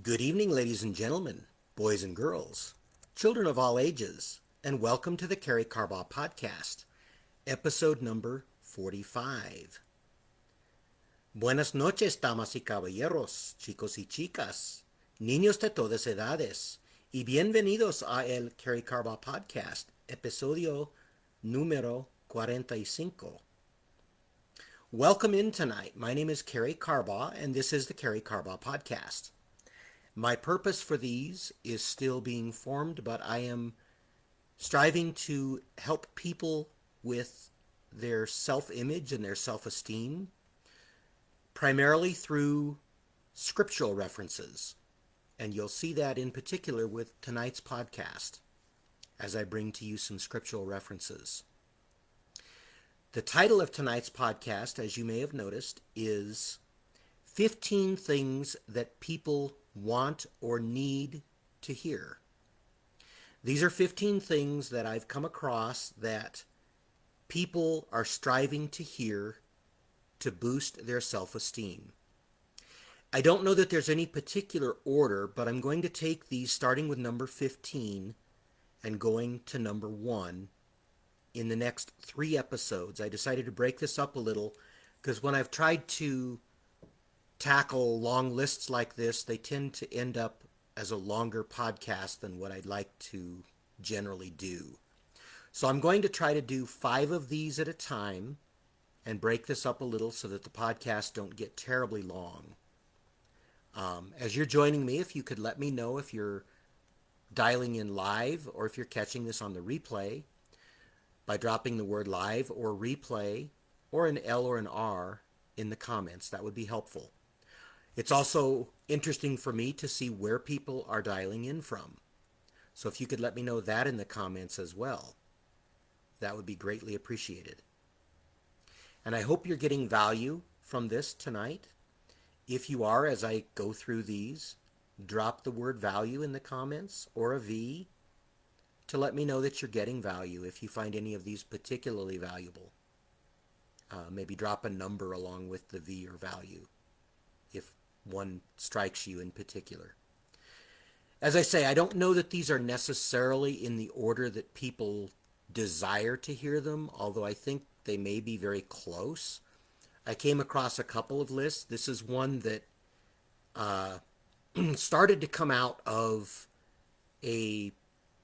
Good evening, ladies and gentlemen, boys and girls, children of all ages, and welcome to the Karey Carbaugh podcast, episode number 45. Buenas noches, damas y caballeros, chicos y chicas, niños de todas edades, y bienvenidos a el Karey Carbaugh podcast, episodio número 45. Welcome in tonight. My name is Karey Carbaugh, and this is the Karey Carbaugh podcast. My purpose for these is still being formed, but I am striving to help people with their self-image and their self-esteem, primarily through scriptural references. And you'll see that in particular with tonight's podcast, as I bring to you some scriptural references. The title of tonight's podcast, as you may have noticed, is 15 Things That People Want or Need to Hear. These are 15 things that I've come across that people are striving to hear to boost their self-esteem. I don't know that there's any particular order, but I'm going to take these starting with number 15 and going to number 1 in the next 3 episodes. I decided to break this up a little because when I've tried to tackle long lists like this, they tend to end up as a longer podcast than what I'd like to generally do. So I'm going to try to do 5 of these at a time and break this up a little so that the podcasts don't get terribly long. As you're joining me, if you could let me know if you're dialing in live or if you're catching this on the replay by dropping the word live or replay or an L or an R in the comments. That would be helpful. It's also interesting for me to see where people are dialing in from. So if you could let me know that in the comments as well, that would be greatly appreciated. And I hope you're getting value from this tonight. If you are, as I go through these, drop the word value in the comments or a V to let me know that you're getting value if you find any of these particularly valuable. Maybe drop a number along with the V or value if one strikes you in particular. As I say, I don't know that these are necessarily in the order that people desire to hear them, although I think they may be very close. I came across a couple of lists. This is one that started to come out of a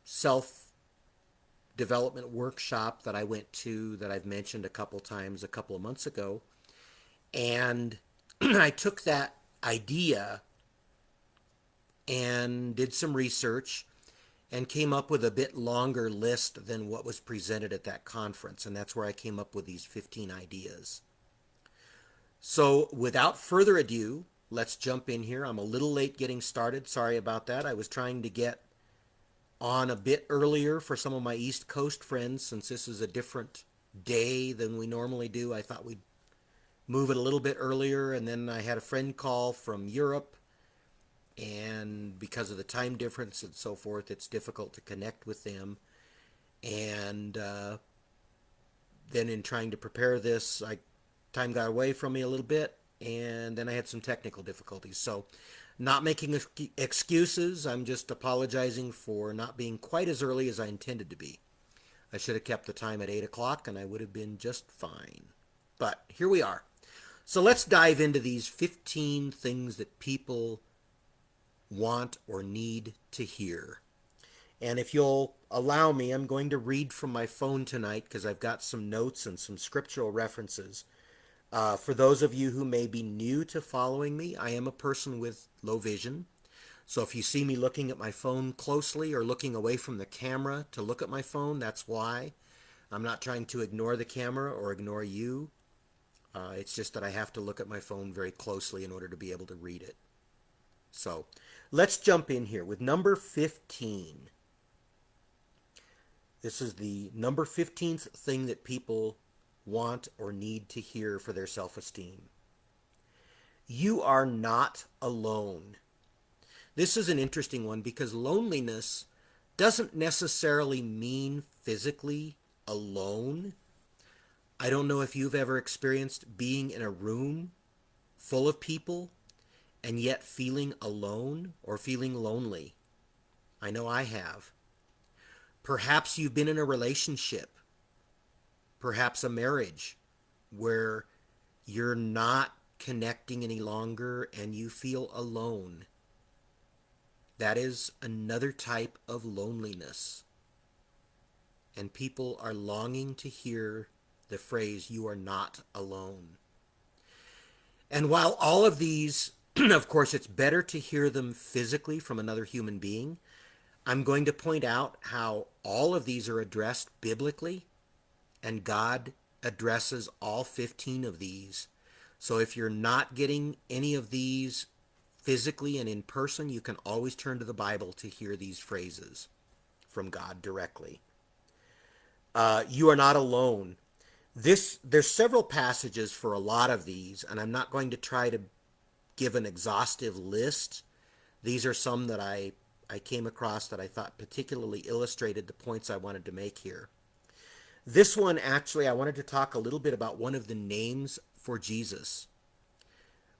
self-development workshop that I went to that I've mentioned a couple times a couple of months ago. And I took that idea and did some research and came up with a bit longer list than what was presented at that conference. And that's where I came up with these 15 ideas. So without further ado, let's jump in here. I'm a little late getting started. Sorry about that. I was trying to get on a bit earlier for some of my East Coast friends since this is a different day than we normally do. I thought we'd move it a little bit earlier, and then I had a friend call from Europe, and because of the time difference and so forth, it's difficult to connect with them. And then in trying to prepare this, time got away from me a little bit, and then I had some technical difficulties. So not making excuses, I'm just apologizing for not being quite as early as I intended to be. I should have kept the time at 8 o'clock, and I would have been just fine. But here we are. So let's dive into these 15 things that people want or need to hear. And if you'll allow me, I'm going to read from my phone tonight because I've got some notes and some scriptural references. For those of you who may be new to following me, I am a person with low vision. So if you see me looking at my phone closely or looking away from the camera to look at my phone, that's why. I'm not trying to ignore the camera or ignore you. It's just that I have to look at my phone very closely in order to be able to read it. So let's jump in here with number 15. This is the number 15th thing that people want or need to hear for their self-esteem. You are not alone. This is an interesting one because loneliness doesn't necessarily mean physically alone. I don't know if you've ever experienced being in a room full of people and yet feeling alone or feeling lonely? I know I have. Perhaps you've been in a relationship, perhaps a marriage, where you're not connecting any longer and you feel alone. That is another type of loneliness. And people are longing to hear the phrase, "You are not alone." And while all of these, of course, it's better to hear them physically from another human being, I'm going to point out how all of these are addressed biblically, and God addresses all 15 of these. So if you're not getting any of these physically and in person, you can always turn to the Bible to hear these phrases from God directly. You are not alone. There's several passages for a lot of these, and I'm not going to try to give an exhaustive list. These are some that I came across that I thought particularly illustrated the points I wanted to make here. This one, actually, I wanted to talk a little bit about one of the names for Jesus.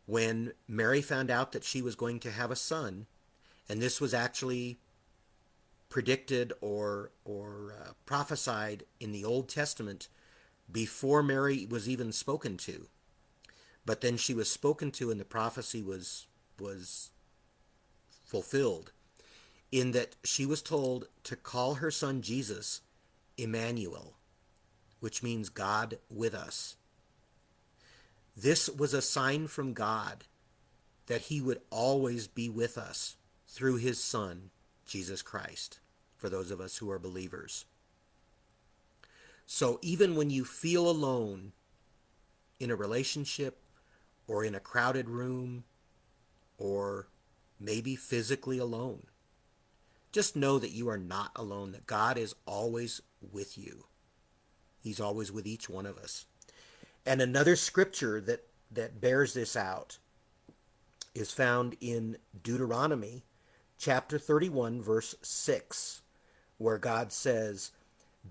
When Mary found out that she was going to have a son, and this was actually predicted or prophesied in the Old Testament before Mary was even spoken to. But then she was spoken to and the prophecy was fulfilled, in that she was told to call her son Jesus Emmanuel, which means God with us. This was a sign from God that he would always be with us through his son, Jesus Christ, for those of us who are believers. So even when you feel alone in a relationship or in a crowded room or maybe physically alone, just know that you are not alone, that God is always with you. He's always with each one of us. And another scripture that bears this out is found in Deuteronomy chapter 31, verse 6, where God says,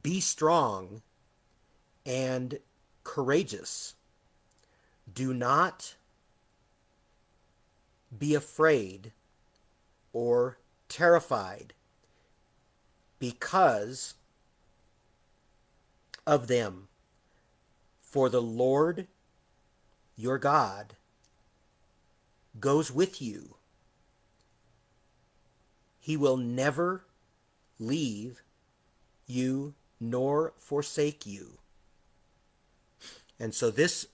"Be strong and courageous. Do not be afraid or terrified because of them. For the Lord your God goes with you. He will never leave you nor forsake you." And so this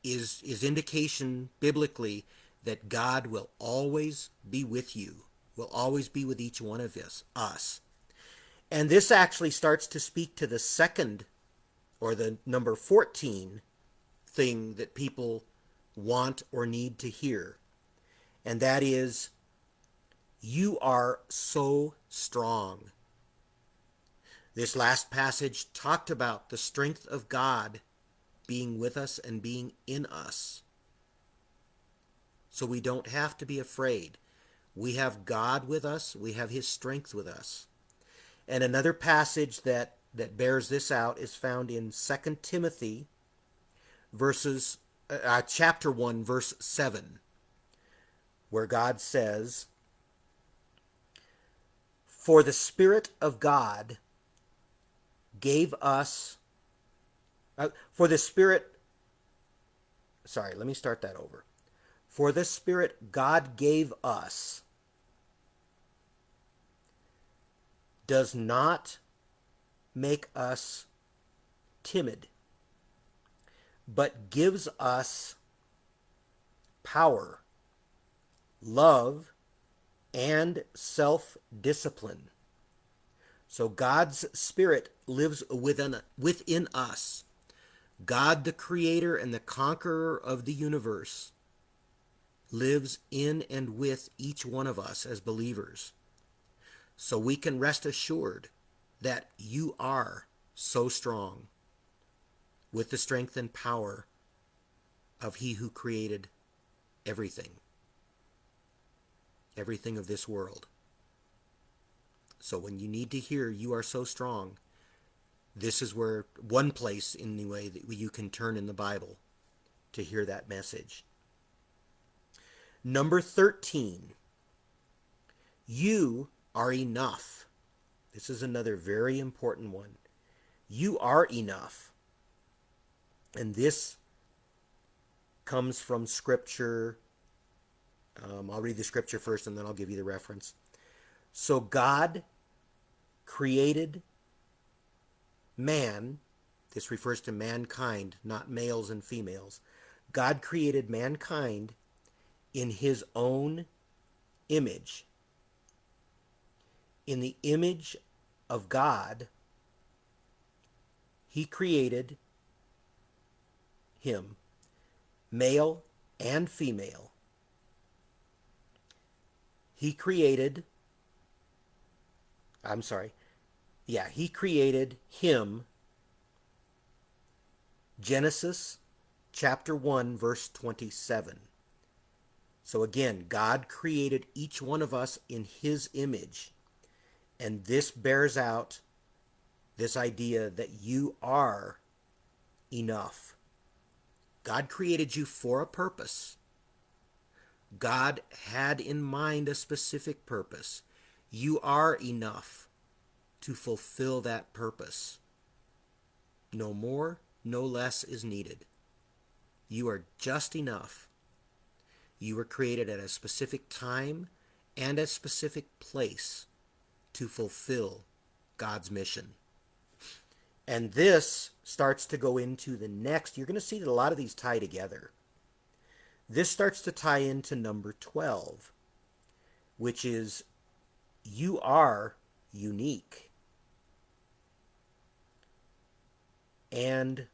is indication biblically that God will always be with you, will always be with each one of us. And this actually starts to speak to the second, or the number 14 thing that people want or need to hear. And that is, you are so strong. This last passage talked about the strength of God being with us and being in us. So we don't have to be afraid. We have God with us. We have his strength with us. And another passage that bears this out is found in 2 Timothy chapter 1, verse 7, where God says, "For the Spirit of God gave us," for the Spirit, sorry, let me start that over. "For the Spirit God gave us does not make us timid, but gives us power, love, and self-discipline." So God's Spirit lives within us. God, the Creator and the Conqueror of the universe, lives in and with each one of us as believers. So we can rest assured that you are so strong with the strength and power of he who created everything of this world. So when you need to hear "you are so strong," this is where one place anyway that you can turn in the Bible to hear that message. Number 13, you are enough. This is another very important one. You are enough. And this comes from Scripture. I'll read the Scripture first and then I'll give you the reference. So God created man. This refers to mankind, not males and females. God created mankind in his own image. In the image of God, he created him, male and female. He created him. Genesis chapter 1, verse 27. So again, God created each one of us in his image. And this bears out this idea that you are enough. God created you for a purpose. God had in mind a specific purpose. You are enough to fulfill that purpose. No more, no less is needed. You are just enough. You were created at a specific time and a specific place to fulfill God's mission. And this starts to go into the next. You're going to see that a lot of these tie together. This starts to tie into number 12, which is you are unique. And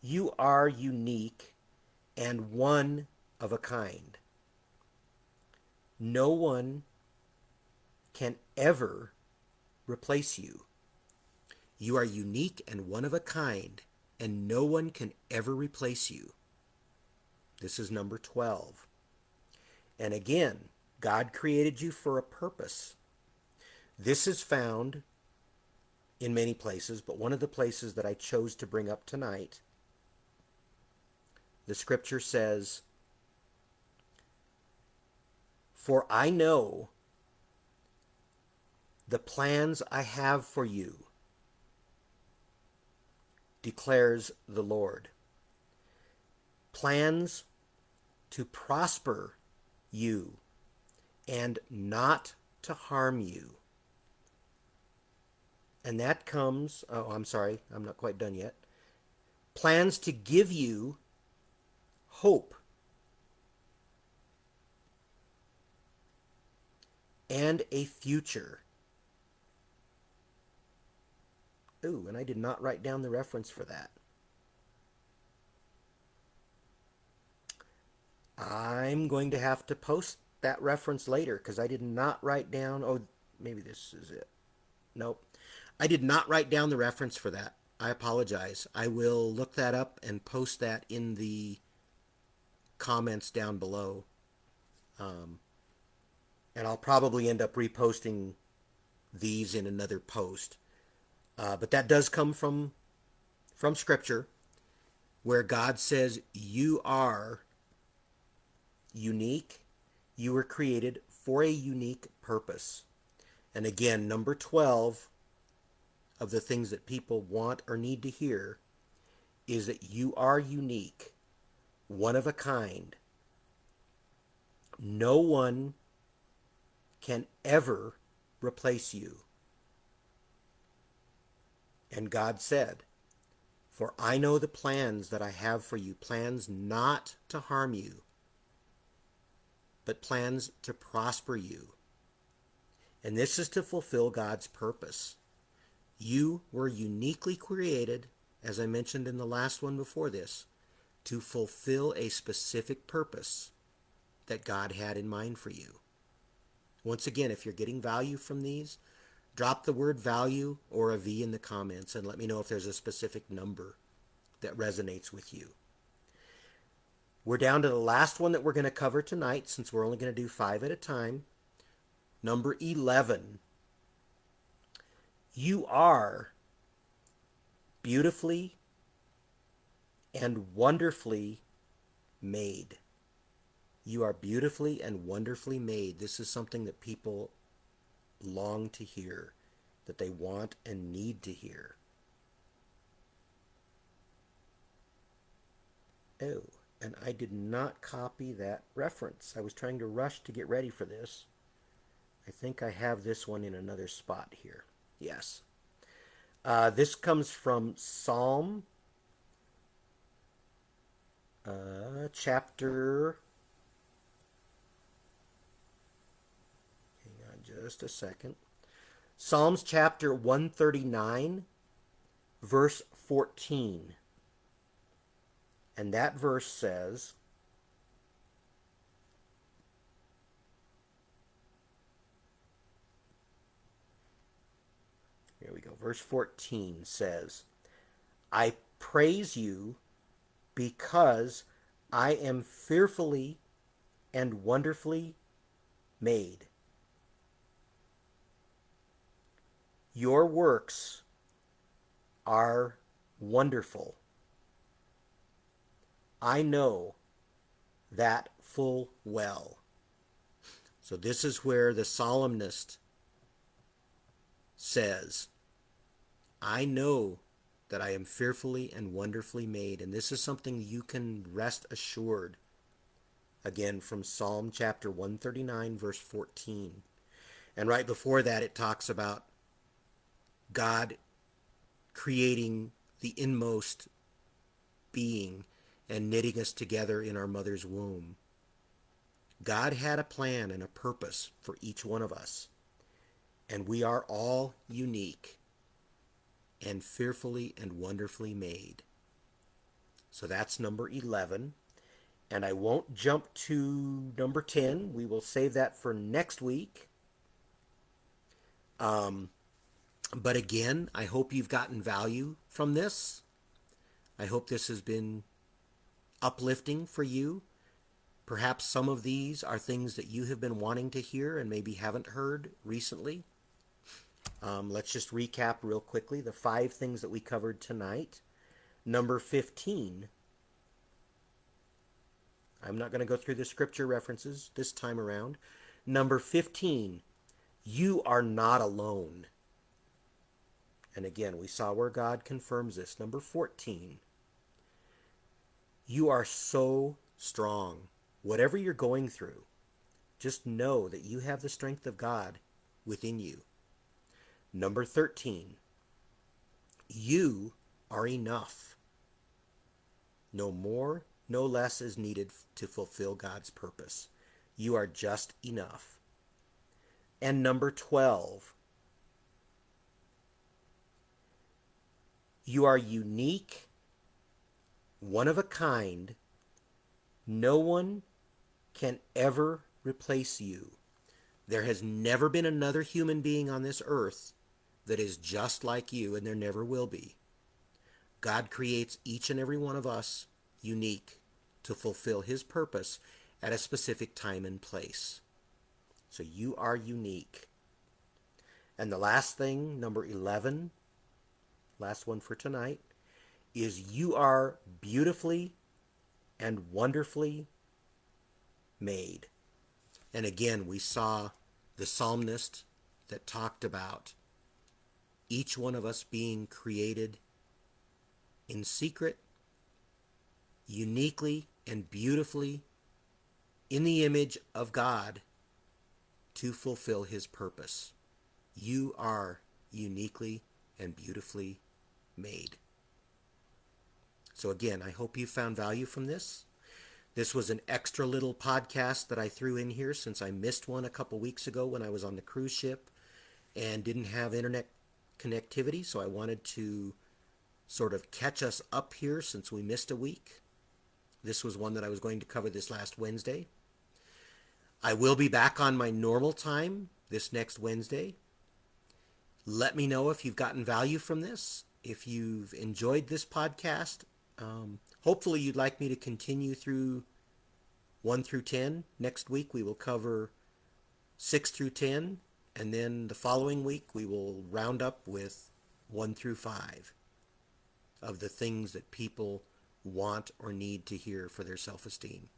you are unique and one of a kind. No one can ever replace you. You are unique and one of a kind, and no one can ever replace you. This is number 12. And again, God created you for a purpose. This is found in many places, but one of the places that I chose to bring up tonight, the scripture says, "For I know the plans I have for you, declares the Lord. Plans to prosper you and not to harm you." And that comes, I'm not quite done yet. Plans to give you hope and a future. Ooh, and I did not write down the reference for that. I'm going to have to post that reference later because I did not write down, maybe this is it. Nope. I did not write down the reference for that. I apologize. I will look that up and post that in the comments down below. And I'll probably end up reposting these in another post. But that does come from Scripture, where God says you are unique. You were created for a unique purpose. And again, number 12 of the things that people want or need to hear is that you are unique, one of a kind. No one can ever replace you. And God said, "For I know the plans that I have for you, plans not to harm you, but plans to prosper you." And this is to fulfill God's purpose. You were uniquely created, as I mentioned in the last one before this, to fulfill a specific purpose that God had in mind for you. Once again, if you're getting value from these, drop the word value or a V in the comments and let me know if there's a specific number that resonates with you. We're down to the last one that we're going to cover tonight, since we're only going to do 5 at a time. Number 11. You are beautifully and wonderfully made. You are beautifully and wonderfully made. This is something that people long to hear, that they want and need to hear. Oh, and I did not copy that reference. I was trying to rush to get ready for this. I think I have this one in another spot here. Yes. This comes from Psalm chapter. Hang on just a second. Psalms chapter 139, verse 14. And that verse says, here we go, verse 14 says, I praise you because I am fearfully and wonderfully made. Your works are wonderful. I know that full well. So this is where the psalmist says, I know that I am fearfully and wonderfully made. And this is something you can rest assured. Again, from Psalm chapter 139, verse 14. And right before that, it talks about God creating the inmost being and knitting us together in our mother's womb. God had a plan and a purpose for each one of us. And we are all unique and fearfully and wonderfully made. So that's number 11. And I won't jump to number 10. We will save that for next week. But again, I hope you've gotten value from this. I hope this has been uplifting for you. Perhaps some of these are things that you have been wanting to hear and maybe haven't heard recently. Let's just recap real quickly the 5 things that we covered tonight. Number 15. I'm not going to go through the scripture references this time around. Number 15. You are not alone. And again, we saw where God confirms this. Number 14. You are so strong. Whatever you're going through, just know that you have the strength of God within you. Number 13. You are enough. No more, no less is needed to fulfill God's purpose. You are just enough. And number 12. You are unique, one of a kind. No one can ever replace you. There has never been another human being on this earth that is just like you, and there never will be. God creates each and every one of us unique to fulfill His purpose at a specific time and place. So you are unique. And the last thing, number 11, last one for tonight, is you are beautifully and wonderfully made. And again, we saw the psalmist that talked about each one of us being created in secret, uniquely and beautifully in the image of God to fulfill His purpose. You are uniquely and beautifully made. So again, I hope you found value from this. This was an extra little podcast that I threw in here since I missed one a couple weeks ago when I was on the cruise ship and didn't have internet connectivity, so I wanted to sort of catch us up here since we missed a week. This was one that I was going to cover this last Wednesday. I will be back on my normal time this next Wednesday. Let me know if you've gotten value from this, if you've enjoyed this podcast. Hopefully you'd like me to continue through 1 through 10. Next week we will cover 6 through 10, and then the following week we will round up with 1 through 5 of the things that people want or need to hear for their self-esteem.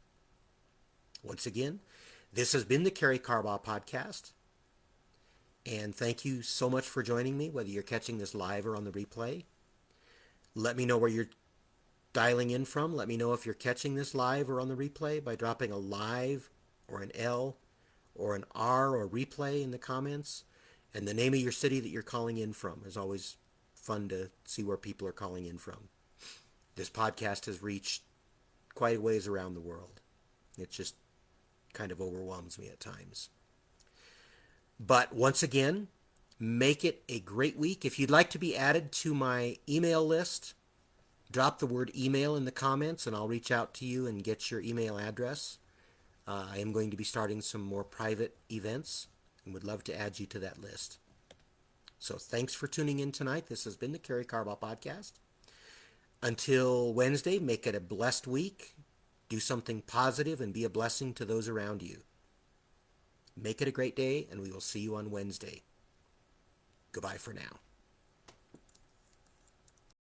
Once again, this has been the Karey Carbaugh podcast. And thank you so much for joining me, whether you're catching this live or on the replay. Let me know where you're dialing in from. Let me know if you're catching this live or on the replay by dropping a live or an L or an R or replay in the comments. And the name of your city that you're calling in from. Is always fun to see where people are calling in from. This podcast has reached quite a ways around the world. It just kind of overwhelms me at times. But once again, make it a great week. If you'd like to be added to my email list, drop the word email in the comments and I'll reach out to you and get your email address. I am going to be starting some more private events and would love to add you to that list. So thanks for tuning in tonight. This has been the Karey Carbaugh podcast. Until Wednesday, make it a blessed week. Do something positive and be a blessing to those around you. Make it a great day, and we will see you on Wednesday. Goodbye for now.